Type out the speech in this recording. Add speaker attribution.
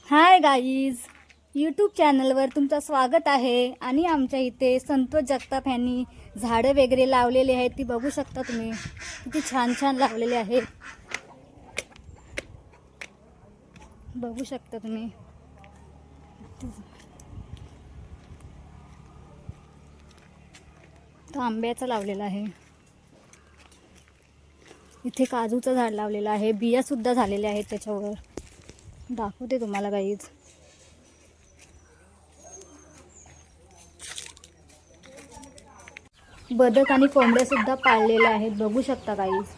Speaker 1: Hi guys, YouTube चॅनलवर तुमचं स्वागत आहे. आणि आमच्या इथे संतोष जगताप यांनी झाडं वगैरे लावलेले आहेत. ती बघू शकता तुम्ही, किती छान छान लावलेले आहेत. बघू शकता तुम्ही. तो आंब्याचा लावलेला आहे. इथे काजूचं झाड लावलेलं आहे. बिया सुद्धा झालेल्या आहेत त्याच्यावर. दाखवते तुम्हाला गाईज. बदक आणि कोंबड्या सुद्धा पाळलेल्या आहेत. बघू शकता गाईज.